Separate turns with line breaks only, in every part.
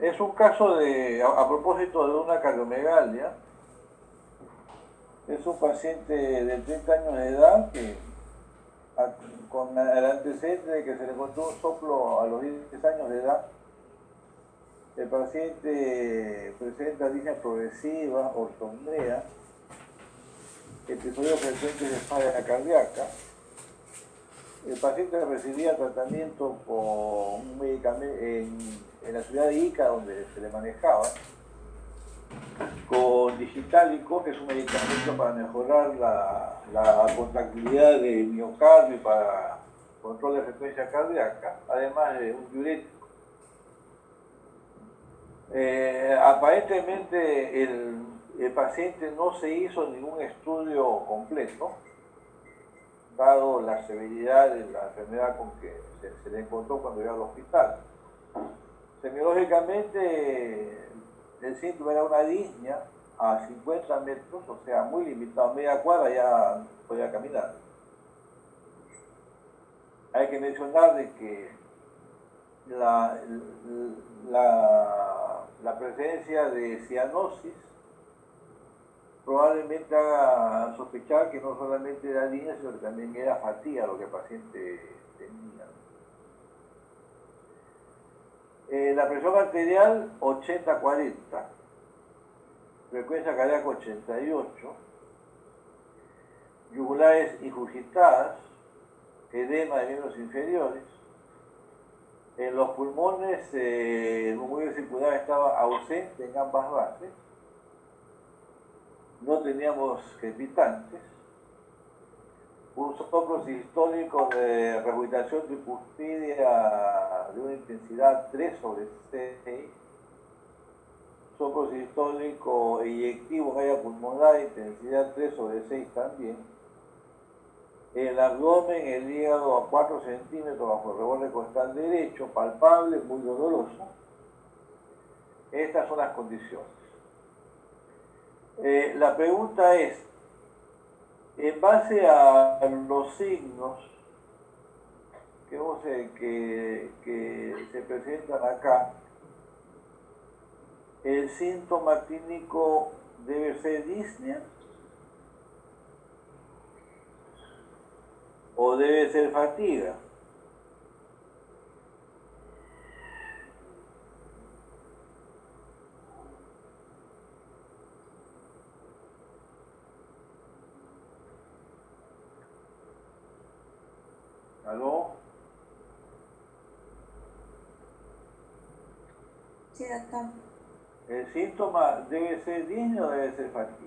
Es un caso a propósito de una cardiomegalia. Es un paciente de 30 años de edad con el antecedente de que se le encontró un soplo a los 10 años de edad. El paciente presenta disnea progresiva, ortopnea, episodios frecuentes de falla cardíaca. El paciente recibía tratamiento con un medicamento en la ciudad de Ica, donde se le manejaba, con Digitalico, que es un medicamento para mejorar la contractilidad del miocardio y para control de frecuencia cardíaca, además de un diurético. Aparentemente el paciente no se hizo ningún estudio completo, dado la severidad de la enfermedad con que se le encontró cuando llegó al hospital. Semiológicamente, el síntoma era una disnea a 50 metros, o sea, muy limitado, media cuadra ya podía caminar. Hay que mencionar de que la presencia de cianosis probablemente haga sospechar que no solamente era disnea, sino que también era fatiga lo que el paciente tenía. La presión arterial 80-40, frecuencia cardíaca 88, yugulares ingurgitadas, edema de miembros inferiores. En los pulmones el murmullo circular estaba ausente en ambas bases, no teníamos crepitantes, un soplo sistólico de regurgitación tricuspidia de una intensidad 3/6, soplo sistólico eyectivo en área pulmonar, intensidad 3/6 también. El abdomen, el hígado a 4 centímetros bajo el reborde costal derecho, palpable, muy doloroso. Estas son las condiciones. La pregunta es, en base a los signos que se presentan acá, el síntoma clínico debe ser disnea o debe ser fatiga. ¿Aló?
Sí, doctor.
¿El síntoma debe ser disnea o debe ser fatiga?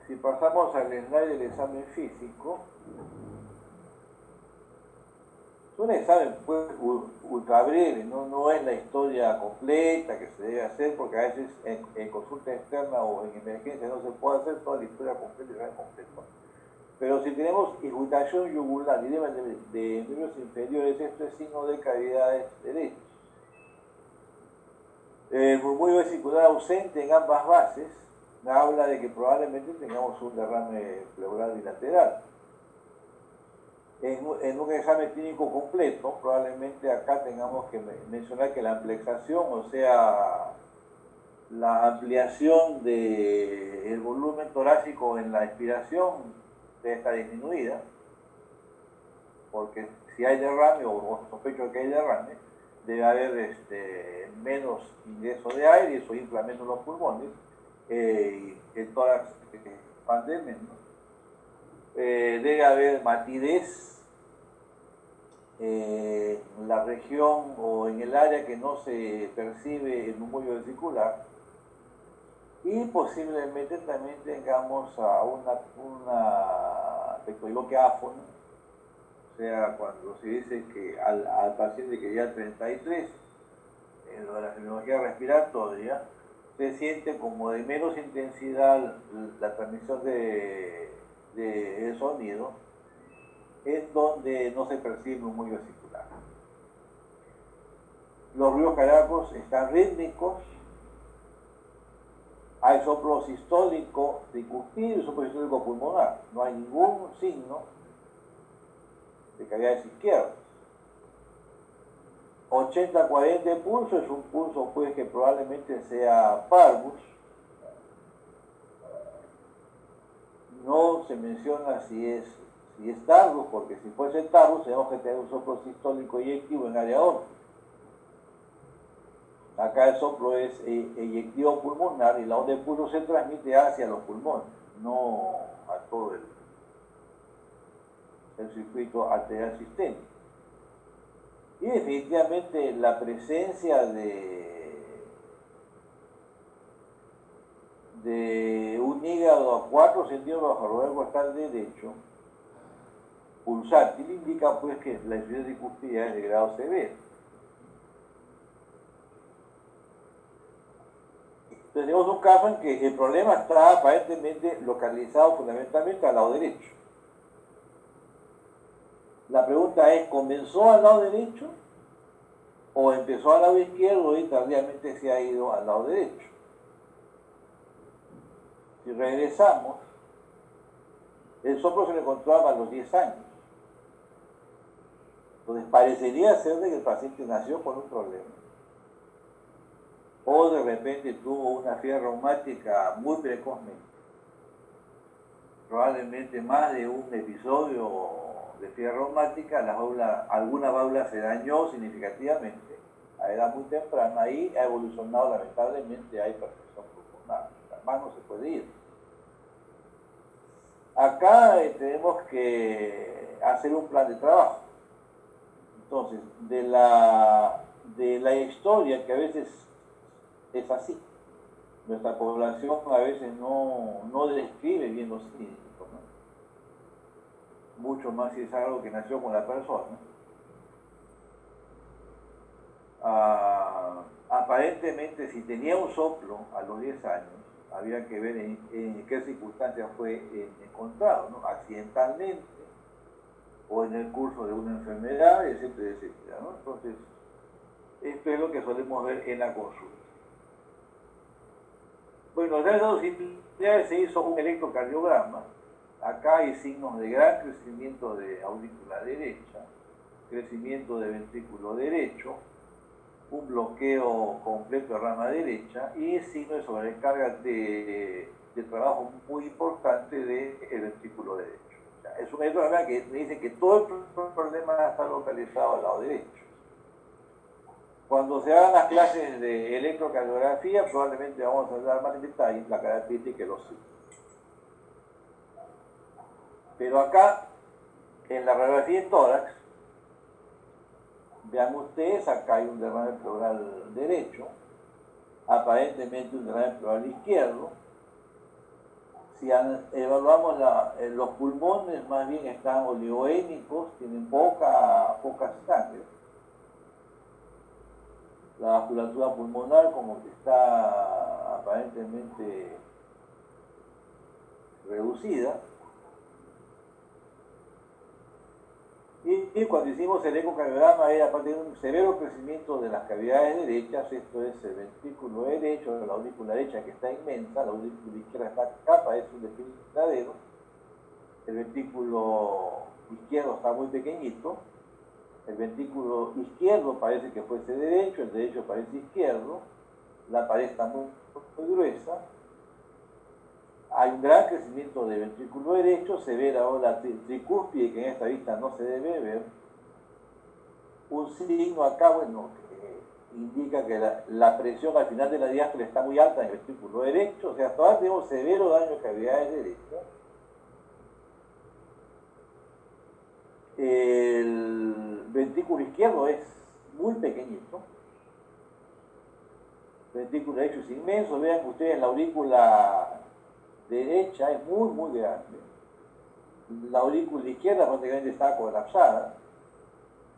Si pasamos al slide del examen físico, es un examen pues, ultra breve, no es la historia completa que se debe hacer, porque a veces en consulta externa o en emergencia no se puede hacer toda la historia completa y el examen completo. Pero si tenemos irritación yugular y edema de miembros inferiores, esto es signo de cavidades derechas. El murmullo vesicular ausente en ambas bases habla de que probablemente tengamos un derrame pleural bilateral. En un examen clínico completo, probablemente acá tengamos que mencionar que la amplexación, o sea, la ampliación del volumen torácico en la expiración debe estar disminuida, porque si hay derrame o sospecho de que hay derrame, debe haber menos ingreso de aire y eso infla menos los pulmones, y el tórax expande menos. Debe haber matidez en la región o en el área que no se percibe el murmullo vesicular, y posiblemente también tengamos a una pectobloquea áfona, o sea, cuando se dice que al paciente que ya 33, en lo de la fibromialgia respiratoria, se siente como de menos intensidad la transmisión de sonido, en donde no se percibe un murmullo vesicular. Los ruidos cardíacos están rítmicos, Hay soplo sistólico tricuspide y soplo sistólico pulmonar. No hay ningún signo de cavidades izquierdas. 80-40 de pulso es un pulso pues que probablemente sea parvus. No se menciona si es tardus, porque si fuese tardus tenemos que tener un soplo sistólico eyectivo en área órtica. Acá el soplo es eyectivo pulmonar y la onda de pulso se transmite hacia los pulmones, no a todo el circuito arterial sistémico. Y definitivamente la presencia de un hígado a 4 centímetros bajo el borde costal derecho, pulsátil, indica pues que la insuficiencia tricuspidea es de grado severo. Tenemos un caso en que el problema está aparentemente localizado fundamentalmente al lado derecho. La pregunta es, ¿comenzó al lado derecho o empezó al lado izquierdo y tardíamente se ha ido al lado derecho? Si regresamos, el soplo se le encontraba a los 10 años. Entonces parecería ser de que el paciente nació con un problema. O de repente tuvo una fiebre reumática muy precozmente. Probablemente más de un episodio de fiebre reumática, alguna válvula se dañó significativamente a edad muy temprana y ha evolucionado lamentablemente a hipertensión pulmonar. Más no se puede ir. Acá tenemos que hacer un plan de trabajo. Entonces, de la historia, que a veces es así, nuestra población a veces no describe bien los síntomas, ¿no? Mucho más si es algo que nació con la persona. Aparentemente, si tenía un soplo a los 10 años, había que ver en qué circunstancias fue encontrado, ¿no? Accidentalmente, o en el curso de una enfermedad, etcétera, etcétera, ¿no? Entonces, esto es lo que solemos ver en la consulta. Bueno, en las dos similares se hizo un electrocardiograma. Acá hay signos de gran crecimiento de aurícula derecha, crecimiento de ventrículo derecho, un bloqueo completo de rama derecha y signos de sobrecarga de trabajo muy importante del ventrículo derecho. O sea, es un electrocardiograma que me dice que todo el problema está localizado al lado derecho. Cuando se hagan las clases de electrocardiografía, probablemente vamos a hablar más en detalle la característica de los signos. Pero acá, en la radiografía de tórax, vean ustedes, acá hay un derrame pleural derecho, aparentemente un derrame pleural izquierdo. Si evaluamos los pulmones, más bien están oligoémicos, tienen poca sangre. La vasculatura pulmonar como que está aparentemente reducida. Y cuando hicimos el ecocardiograma era aparte de un severo crecimiento de las cavidades derechas, esto es el ventrículo derecho, la aurícula derecha que está inmensa, la aurícula izquierda está capa, es un desfiladero, el ventrículo izquierdo está muy pequeñito, el ventrículo izquierdo parece que fuese derecho, el derecho parece izquierdo, la pared está muy gruesa, hay un gran crecimiento del ventrículo derecho, se ve ahora la tricúspide que en esta vista no se debe ver, un signo acá, bueno, que indica que la presión al final de la diástole está muy alta en el ventrículo derecho, o sea, todavía tenemos severo daño de cavidades derechas. El ventrículo izquierdo es muy pequeñito, el ventrículo derecho es inmenso, vean ustedes la aurícula derecha es muy grande, la aurícula izquierda prácticamente está colapsada.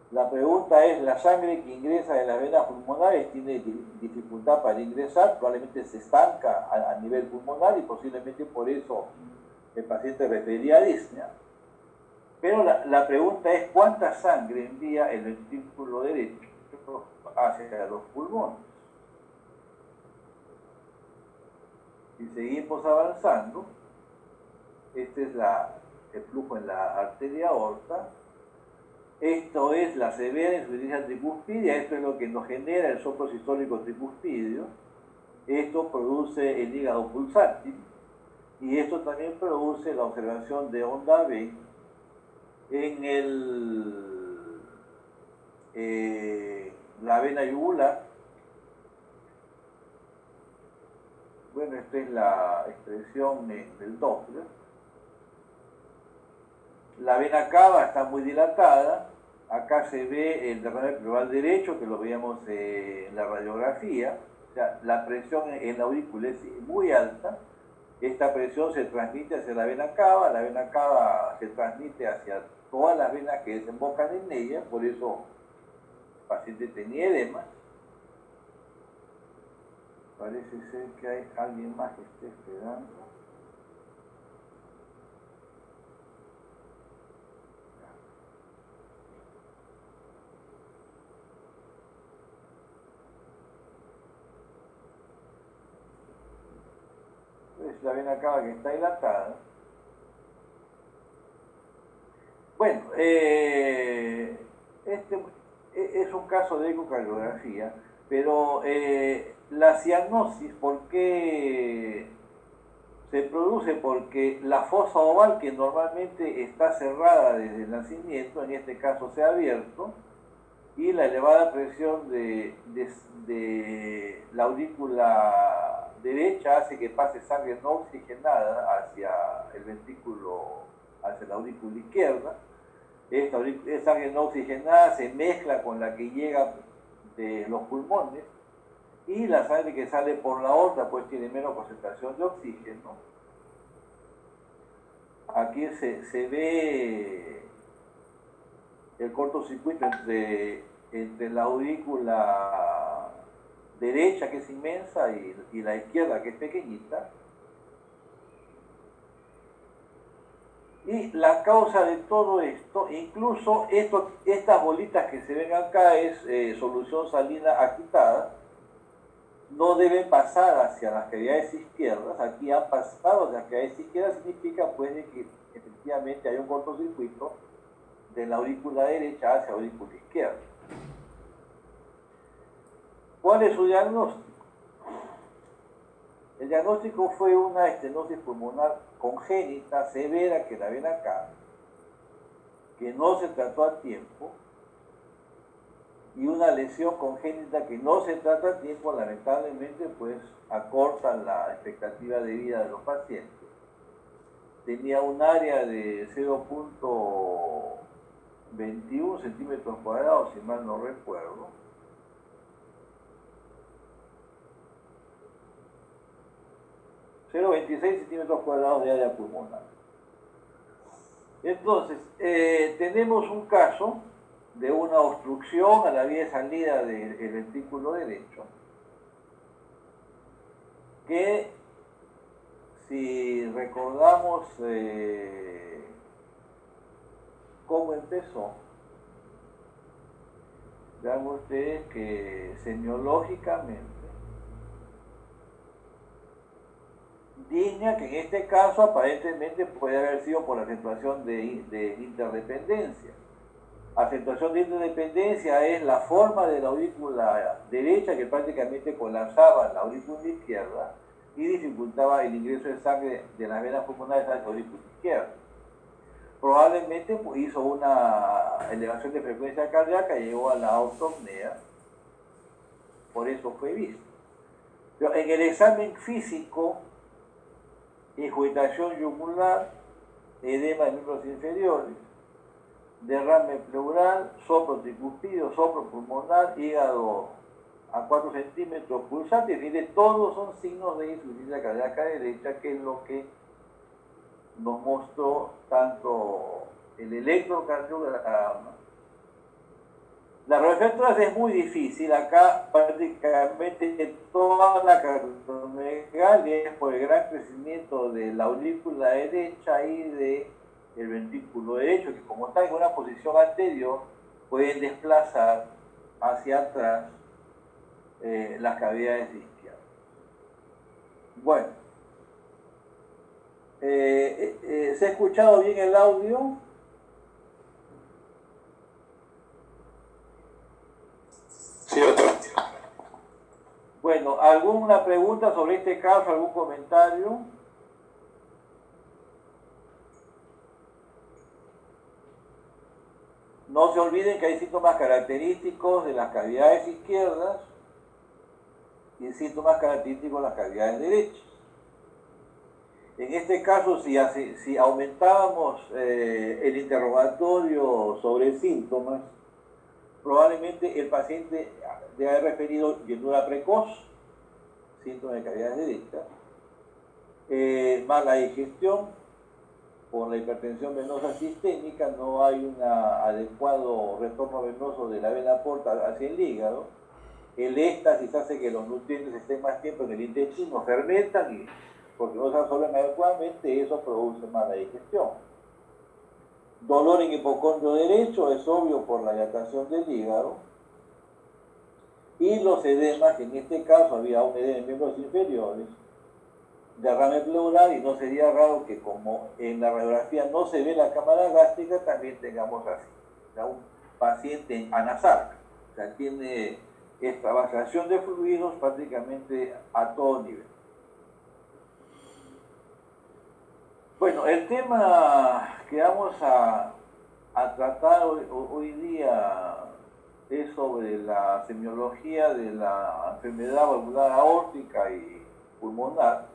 La pregunta es, la sangre que ingresa de las venas pulmonares tiene dificultad para ingresar, probablemente se estanca a nivel pulmonar y posiblemente por eso el paciente refería a disnea. Pero la pregunta es, ¿cuánta sangre envía el ventrículo derecho hacia los pulmones? Si seguimos avanzando, este es el flujo en la arteria aorta. Esto es la severa insuficiencia tricuspidia, esto es lo que nos genera el soplo sistólico tricuspidio. Esto produce el hígado pulsátil y esto también produce la observación de onda B en la vena yugular. Bueno, esta es la expresión del Doppler. La vena cava está muy dilatada. Acá se ve el derrame pleural derecho, que lo veíamos en la radiografía. O sea, la presión en la aurícula es muy alta. Esta presión se transmite hacia la vena cava se transmite hacia todas las venas que desembocan en ella, por eso el paciente tenía edema. Parece ser que hay alguien más que esté esperando. Es la vena cava que está dilatada. Bueno, este es un caso de ecocardiografía, pero la cianosis, ¿por qué se produce? Porque la fosa oval, que normalmente está cerrada desde el nacimiento, en este caso se ha abierto, y la elevada presión de la aurícula derecha hace que pase sangre no oxigenada hacia el ventrículo, hacia la aurícula izquierda. Esta sangre no oxigenada se mezcla con la que llega de los pulmones y la sangre que sale por la aorta pues tiene menos concentración de oxígeno. Aquí se ve el cortocircuito entre la aurícula derecha, que es inmensa, y la izquierda, que es pequeñita. Y la causa de todo esto, incluso estas bolitas que se ven acá, es solución salina agitada, no deben pasar hacia las cavidades izquierdas. Aquí han pasado hacia las cavidades izquierdas, significa pues que efectivamente hay un cortocircuito de la aurícula derecha hacia la aurícula izquierda. ¿Cuál es su diagnóstico? El diagnóstico fue una estenosis pulmonar congénita severa que la ven acá, que no se trató a tiempo, y una lesión congénita que no se trata a tiempo, lamentablemente, pues acorta la expectativa de vida de los pacientes. Tenía un área de 0.21 centímetros cuadrados, si mal no recuerdo. .26 centímetros cuadrados de área pulmonar. Entonces, tenemos un caso de una obstrucción a la vía de salida del ventrículo derecho, que si recordamos cómo empezó, vean ustedes que semiológicamente digna, que en este caso aparentemente puede haber sido por acentuación de interdependencia. Acentuación de interdependencia es la forma de la aurícula derecha que prácticamente colapsaba la aurícula izquierda y dificultaba el ingreso de sangre de las venas pulmonares a la aurícula izquierda. Probablemente hizo una elevación de frecuencia cardíaca y llegó a la autopnea, por eso fue visto. Pero en el examen físico, ingurgitación yugular, edema de miembros inferiores, derrame pleural, soplo tricuspidio, soplo pulmonar, hígado a 4 centímetros, pulsante, y todos son signos de insuficiencia cardíaca derecha, que es lo que nos mostró tanto el electrocardiograma. La radiografía es muy difícil. Acá prácticamente toda la cardiomegalia es por el gran crecimiento de la aurícula derecha y del ventrículo derecho, que como está en una posición anterior, pueden desplazar hacia atrás las cavidades izquierdas. Bueno, ¿Se ha escuchado bien el audio?
Sí, doctor.
Bueno, ¿alguna pregunta sobre este caso? ¿Algún comentario? No se olviden que hay síntomas característicos de las cavidades izquierdas y síntomas característicos de las cavidades derechas. En este caso, si aumentábamos el interrogatorio sobre síntomas, probablemente el paciente debe haber referido llenura precoz, síntomas de cavidades derechas, mala digestión, por la hipertensión venosa sistémica, no hay un adecuado retorno venoso de la vena porta hacia el hígado. El éxtasis hace que los nutrientes estén más tiempo en el intestino, fermentan y porque no se absorben adecuadamente, eso produce mala digestión. Dolor en hipocondrio derecho es obvio por la dilatación del hígado. Y los edemas, que en este caso había un edema en miembros inferiores, derrame pleural, y no sería raro que como en la radiografía no se ve la cámara gástrica, también tengamos así, o sea, un paciente en anasarca, o sea, tiene extravasación de fluidos prácticamente a todo nivel. Bueno, el tema que vamos a tratar hoy día es sobre la semiología de la enfermedad valvular aórtica y pulmonar.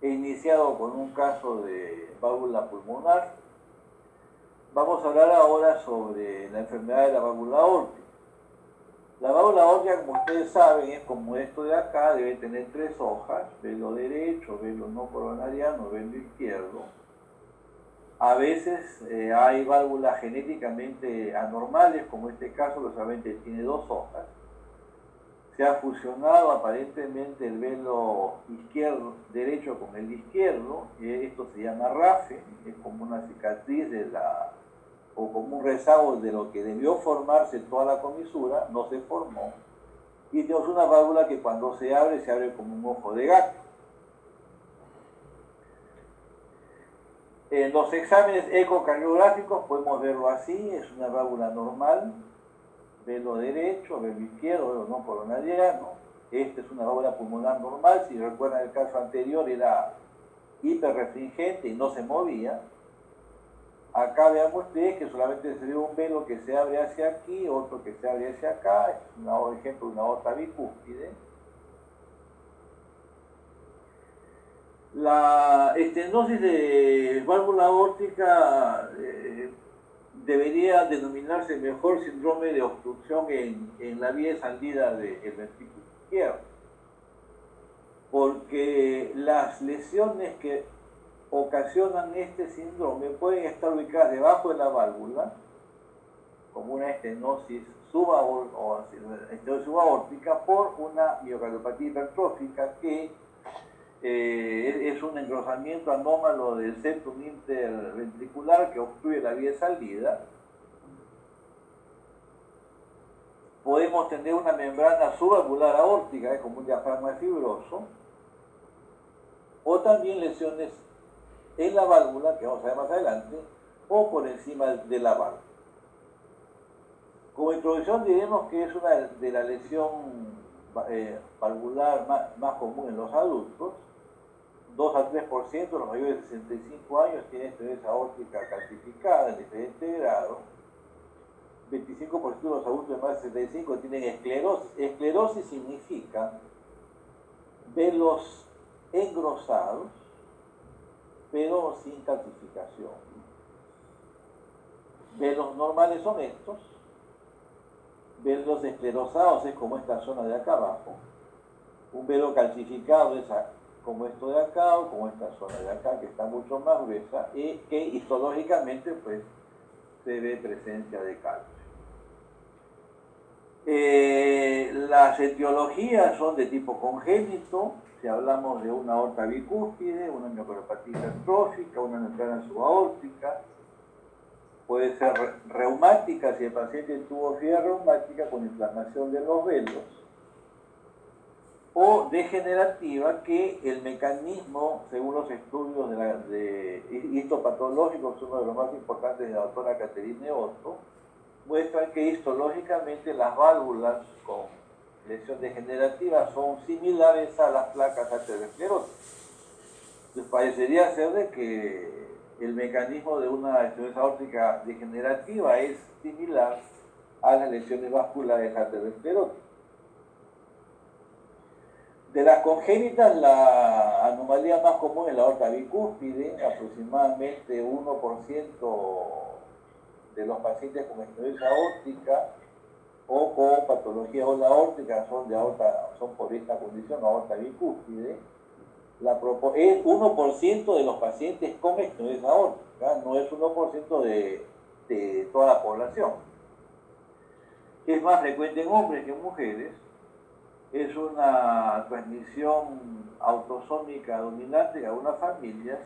He iniciado con un caso de válvula pulmonar. Vamos a hablar ahora sobre la enfermedad de la válvula aórtica. La válvula aórtica, como ustedes saben, es como esto de acá, debe tener tres hojas, velo derecho, velo no coronariano, velo izquierdo. A veces hay válvulas genéticamente anormales, como este caso, que solamente tiene dos hojas. Se ha fusionado aparentemente el velo izquierdo, derecho con el izquierdo, esto se llama RAFE, es como una cicatriz o como un rezago de lo que debió formarse toda la comisura, no se formó, y tenemos una válvula que cuando se abre como un ojo de gato. En los exámenes ecocardiográficos podemos verlo así, es una válvula normal, velo derecho, velo izquierdo, velo no coronariano. Esta es una válvula pulmonar normal, si recuerdan el caso anterior era hiperrefringente y no se movía. Acá vean ustedes que solamente se ve un velo que se abre hacia aquí, otro que se abre hacia acá, es un ejemplo de una aorta bicúspide. La estenosis de válvula aórtica debería denominarse mejor síndrome de obstrucción en la vía de salida del ventrículo izquierdo, porque las lesiones que ocasionan este síndrome pueden estar ubicadas debajo de la válvula, como una estenosis subaórtica por una miocardiopatía hipertrófica que es un engrosamiento anómalo del septum interventricular que obstruye la vía de salida. Podemos tener una membrana subvalvular aórtica, como un diafragma fibroso, o también lesiones en la válvula, que vamos a ver más adelante, o por encima de la válvula. Como introducción diremos que es una de la lesión valvular más común en los adultos. 2 a 3% de los mayores de 65 años tienen estenosis aórtica calcificada en diferente grado. 25% de los adultos de más de 65 tienen esclerosis. Esclerosis significa velos engrosados, pero sin calcificación. Velos normales son estos. Velos esclerosados es como esta zona de acá abajo. Un velo calcificado es como esto de acá o como esta zona de acá, que está mucho más gruesa y que histológicamente pues se ve presencia de calcio. Las etiologías son de tipo congénito, si hablamos de una aorta bicúspide, una miocardiopatía hipertrófica, una membrana subaórtica, puede ser reumática si el paciente tuvo fiebre reumática con inflamación de los velos. o degenerativa, que el mecanismo, según los estudios de histopatológicos, uno de los más importantes de la doctora Caterine Otto, muestran que histológicamente las válvulas con lesión degenerativa son similares a las placas ateroscleróticas. Entonces parecería ser de que el mecanismo de una estenosis aórtica degenerativa es similar a las lesiones vasculares ateroscleróticas. De las congénitas, la anomalía más común es la aorta bicúspide. Aproximadamente 1% de los pacientes con estenosis aórtica o con patología de la aórtica son por esta condición, aorta bicúspide. Es 1% de los pacientes con estenosis aórtica, no es 1% de toda la población. Es más frecuente en hombres que en mujeres. Es una transmisión autosómica dominante en algunas familias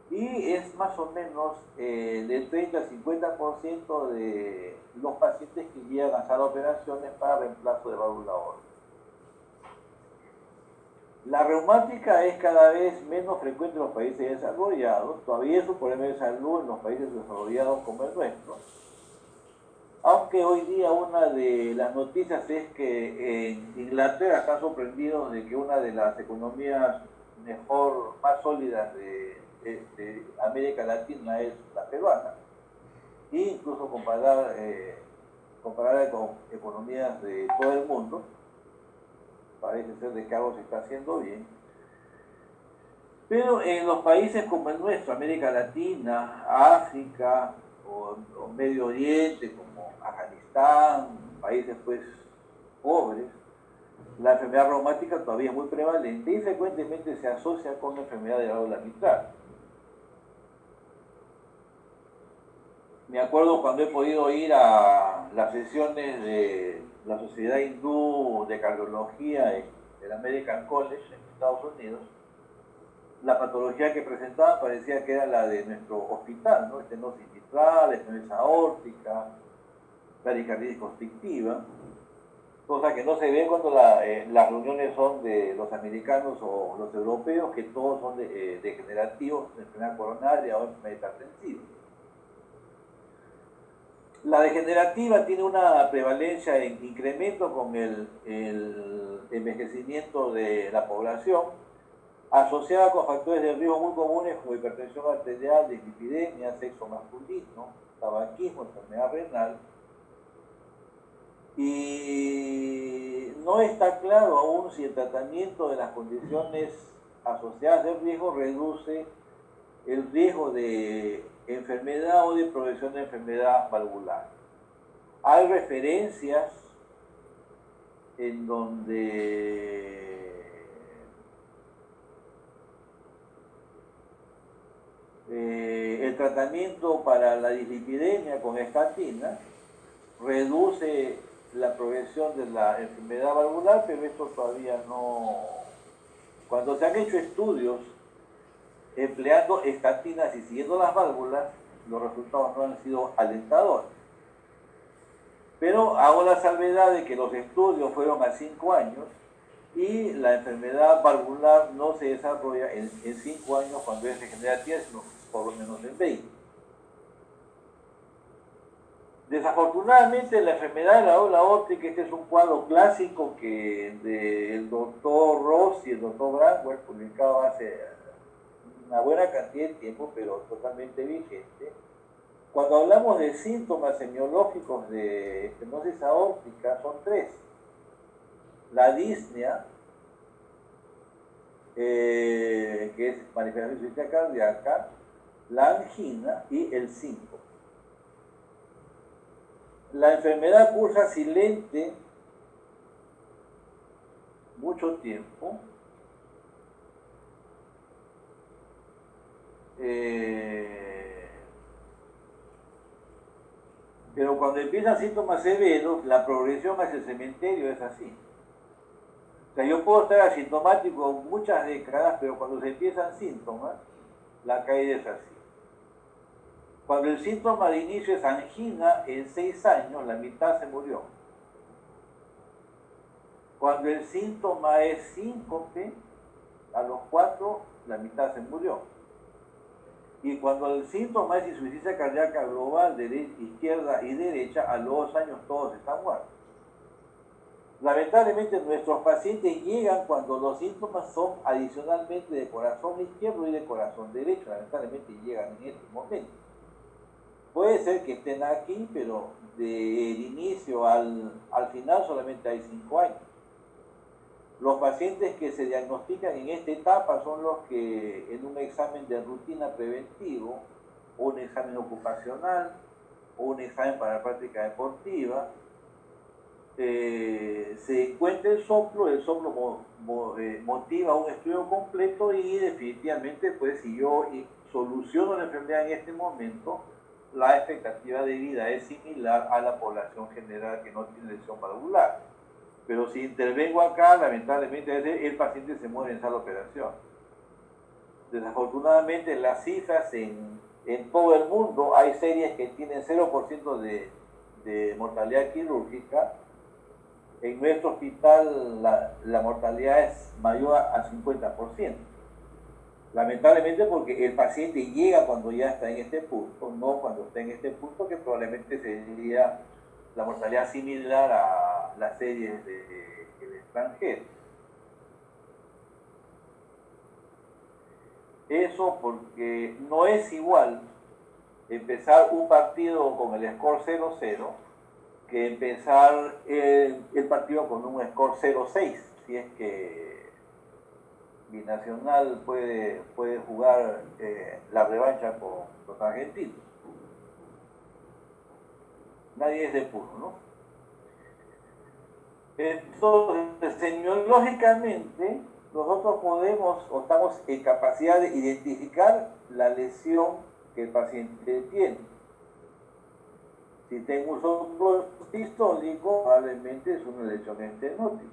y es más o menos del 30 al 50% de los pacientes que llegan a hacer operaciones para reemplazo de válvula aórtica. La reumática es cada vez menos frecuente en los países desarrollados, todavía es un problema de salud en los países desarrollados como el nuestro, aunque hoy día una de las noticias es que en Inglaterra están sorprendidos de que una de las economías más sólidas de América Latina es la peruana, e incluso comparada con economías de todo el mundo, parece ser de que algo se está haciendo bien. Pero en los países como el nuestro, América Latina, África o Medio Oriente, como Afganistán, países pues pobres, la enfermedad reumática todavía es muy prevalente y frecuentemente se asocia con la enfermedad de la válvula mitral. Me acuerdo cuando he podido ir a las sesiones de la Sociedad Hindú de Cardiología en el American College en Estados Unidos, la patología que presentaban parecía que era la de nuestro hospital, ¿no? Estenosis mitral, estenosis aórtica, taquicardia constrictiva, cosa que no se ve cuando las reuniones son de los americanos o los europeos, que todos son degenerativos, de enfermedad coronaria o enfermedad hipertensiva. La degenerativa tiene una prevalencia en incremento con el envejecimiento de la población, asociada con factores de riesgo muy comunes como hipertensión arterial, dislipidemia, sexo masculino, tabaquismo, enfermedad renal. Y no está claro aún si el tratamiento de las condiciones asociadas de riesgo reduce el riesgo de enfermedad o de progresión de enfermedad valvular. Hay referencias en donde el tratamiento para la dislipidemia con estatina reduce la progresión de la enfermedad valvular, pero esto todavía no... Cuando se han hecho estudios empleando estatinas y siguiendo las válvulas, los resultados no han sido alentadores. Pero hago la salvedad de que los estudios fueron a 5 años y la enfermedad valvular no se desarrolla en 5 años cuando es degenerativa, sino por lo menos en 20. Desafortunadamente, la enfermedad de la válvula aórtica, este es un cuadro clásico que el doctor Ross y el doctor Brandwell publicado hace una buena cantidad de tiempo, pero totalmente vigente. Cuando hablamos de síntomas semiológicos de estenosis aórtica, son 3. La disnea, que es manifestación de insuficiencia cardíaca, la angina y el síncope. La enfermedad cursa silente mucho tiempo. Pero cuando empiezan síntomas severos, la progresión hacia el cementerio es así. O sea, yo puedo estar asintomático muchas décadas, pero cuando se empiezan síntomas, la caída es así. Cuando el síntoma de inicio es angina, en 6 años la mitad se murió. Cuando el síntoma es síncope, a los 4 la mitad se murió. Y cuando el síntoma es insuficiencia cardíaca global, izquierda y derecha, a los 2 años todos están muertos. Lamentablemente nuestros pacientes llegan cuando los síntomas son adicionalmente de corazón izquierdo y de corazón derecho. Lamentablemente llegan en este momento. Puede ser que estén aquí, pero del inicio al final solamente hay 5 años. Los pacientes que se diagnostican en esta etapa son los que en un examen de rutina preventivo, o un examen ocupacional, o un examen para la práctica deportiva, se encuentra el soplo motiva un estudio completo y definitivamente, pues si yo soluciono la enfermedad en este momento, la expectativa de vida es similar a la población general que no tiene lesión valvular. Pero si intervengo acá, lamentablemente el paciente se muere en sala de operación. Desafortunadamente las cifras en todo el mundo, hay series que tienen 0% de mortalidad quirúrgica. En nuestro hospital la mortalidad es mayor a 50%. Lamentablemente porque el paciente llega cuando ya está en este punto, no cuando está en este punto, que probablemente sería la mortalidad similar a las series del extranjero. Eso porque no es igual empezar un partido con el score 0-0 que empezar el partido con un score 0-6, si es que Binacional puede jugar la revancha con los argentinos. Nadie es de puro, ¿no? Entonces, semiológicamente, nosotros podemos o estamos en capacidad de identificar la lesión que el paciente tiene. Si tengo un soplo sistólico, probablemente es una lesión estenótica.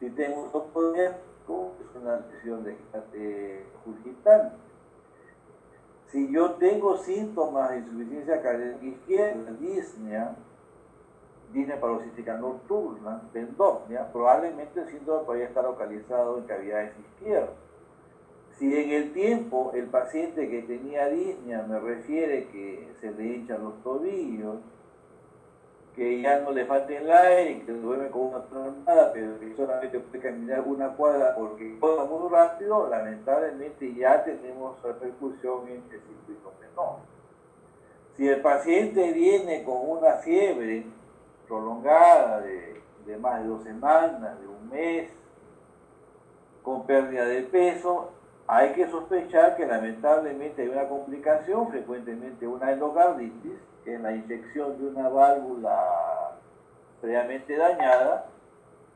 Si tengo un soplo diastólico, es una lesión de jurgitante. Si yo tengo síntomas de insuficiencia cardíaca izquierda, disnea paroxística nocturna, pendopnia, probablemente el síntoma podría estar localizado en cavidades izquierdas. Si en el tiempo el paciente que tenía disnea me refiere que se le hinchan los tobillos, que ya no le falta el aire, que duerme con una trompada, pero que solamente puede caminar una cuadra porque corre muy rápido, lamentablemente ya tenemos repercusión en el circuito menor. Si el paciente viene con una fiebre prolongada de más de 2 semanas, de un mes, con pérdida de peso, hay que sospechar que lamentablemente hay una complicación, frecuentemente una endocarditis, que es la infección de una válvula previamente dañada,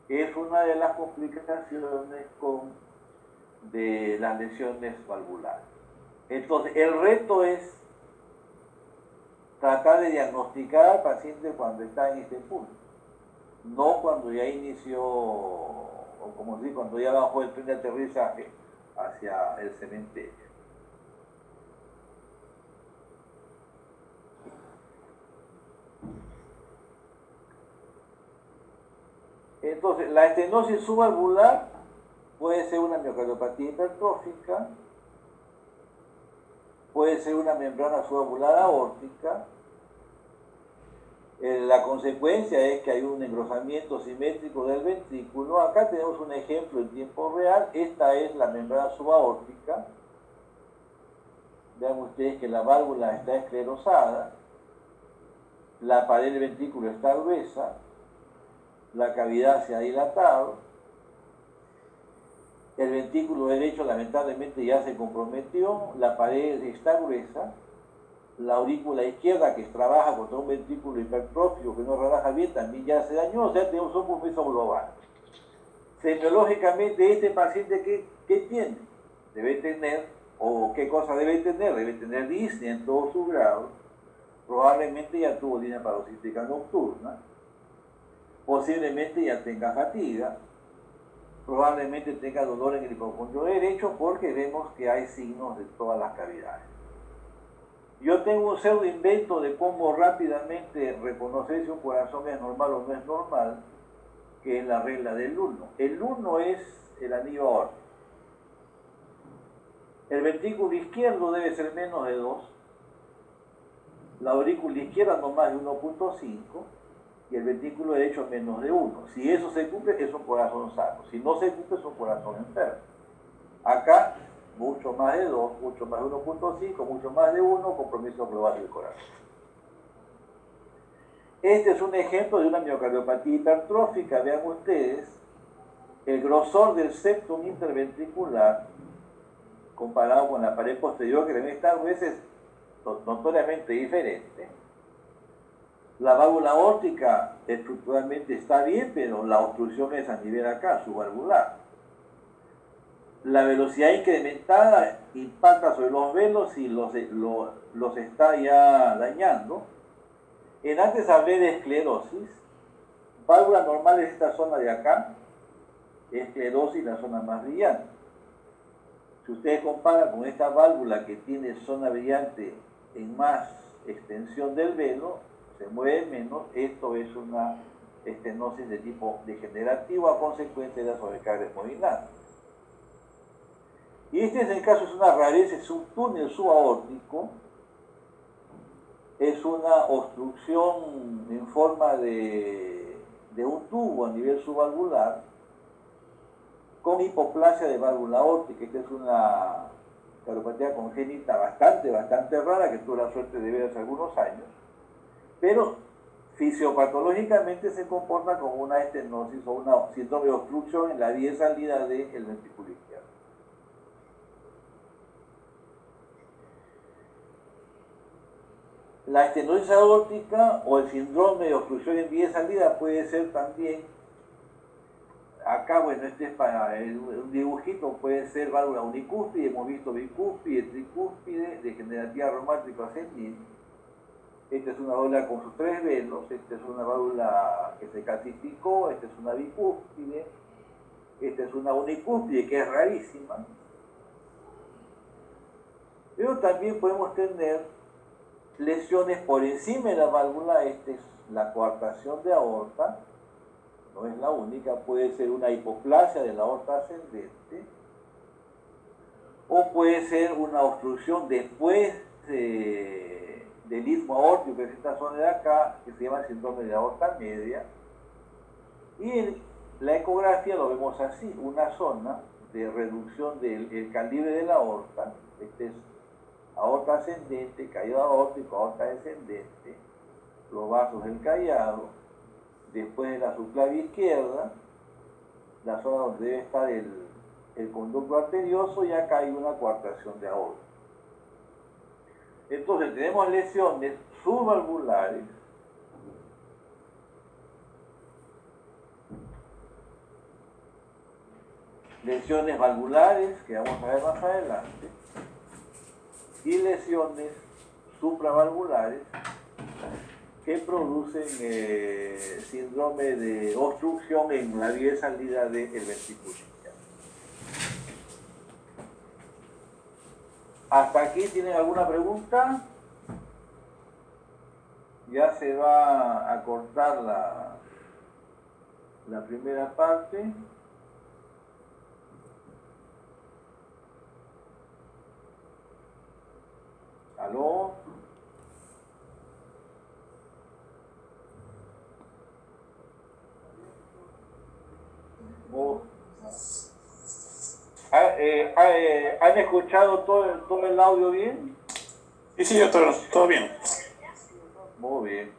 que es una de las complicaciones de las lesiones valvulares. Entonces, el reto es tratar de diagnosticar al paciente cuando está en este punto, no cuando ya inició, o como digo, cuando ya bajó el tren de aterrizaje hacia el cementerio. Entonces, la estenosis subvalvular puede ser una miocardiopatía hipertrófica, puede ser una membrana subvalvular aórtica. La consecuencia es que hay un engrosamiento simétrico del ventrículo. Acá tenemos un ejemplo en tiempo real. Esta es la membrana subaórtica. Vean ustedes que la válvula está esclerosada, la pared del ventrículo está gruesa, la cavidad se ha dilatado, el ventrículo derecho lamentablemente ya se comprometió, la pared está gruesa, la aurícula izquierda que trabaja contra un ventrículo hipertrófico que no relaja bien también ya se dañó, o sea, tenemos un compromiso global. Semiológicamente, este paciente, ¿qué tiene? Debe tener, o qué cosa debe tener disnea en todos sus grados, probablemente ya tuvo disnea paroxística nocturna, posiblemente ya tenga fatiga, probablemente tenga dolor en el hipocondrio derecho porque vemos que hay signos de todas las cavidades. Yo tengo un pseudo invento de cómo rápidamente reconocer si un corazón es normal o no es normal, que que es la regla del 1. El 1 es el anillo aórtico. El ventrículo izquierdo debe ser menos de 2, la aurícula izquierda no más de 1.5 y el ventrículo derecho menos de 1. Si eso se cumple, es un corazón sano. Si no se cumple, es un corazón enfermo. Acá, mucho más de 2, mucho más de 1.5, mucho más de 1, compromiso global del corazón. Este es un ejemplo de una miocardiopatía hipertrófica. Vean ustedes, el grosor del septum interventricular comparado con la pared posterior, que debe estar a veces notoriamente diferente. La válvula aórtica estructuralmente está bien, pero la obstrucción es a nivel acá, subvalvular. La velocidad incrementada impacta sobre los velos y los está ya dañando. Antes hablé de esclerosis. Válvula normal es esta zona de acá, esclerosis la zona más brillante. Si ustedes comparan con esta válvula que tiene zona brillante en más extensión del velo, se mueve menos, esto es una estenosis de tipo degenerativo a consecuencia de la sobrecarga hemodinâmica. Y este es el caso, es una rareza, es un túnel subaórtico, es una obstrucción en forma de un tubo a nivel subvalvular con hipoplasia de válvula aórtica. Esta es una cardiopatía congénita bastante rara que tuve la suerte de ver hace algunos años, pero fisiopatológicamente se comporta como una estenosis o una síndrome de obstrucción en la vía de salida del ventrículo izquierdo. La estenosis aórtica o el síndrome de obstrucción en vía de salida puede ser también, acá, bueno, este es para un dibujito, puede ser válvula unicúspide, hemos visto bicúspide, tricúspide, degenerativa reumático ascendente. Esta es una válvula con sus 3 velos, esta es una válvula que se calcificó, esta es una bicúspide, esta es una unicúspide que es rarísima. Pero también podemos tener lesiones por encima de la válvula. Esta es la coartación de aorta, no es la única, puede ser una hipoplasia de la aorta ascendente, o puede ser una obstrucción después del istmo aórtico, que es esta zona de acá, que se llama síndrome de aorta media, y en la ecografía lo vemos así, una zona de reducción del calibre de la aorta. Este es aorta ascendente, callado aórtico, aorta descendente, los vasos del callado, después de la subclavia izquierda, la zona donde debe estar el conducto arterioso, y acá hay una coartación de aorta. Entonces tenemos lesiones subvalvulares, lesiones valvulares, que vamos a ver más adelante, y lesiones supravalvulares que producen síndrome de obstrucción en la vía de salida del ventrículo izquierdo. ¿Hasta aquí tienen alguna pregunta? Ya se va a cortar la primera parte. ¿Aló? ¿Han escuchado todo el audio bien?
Sí, doctor, todo bien.
Muy bien.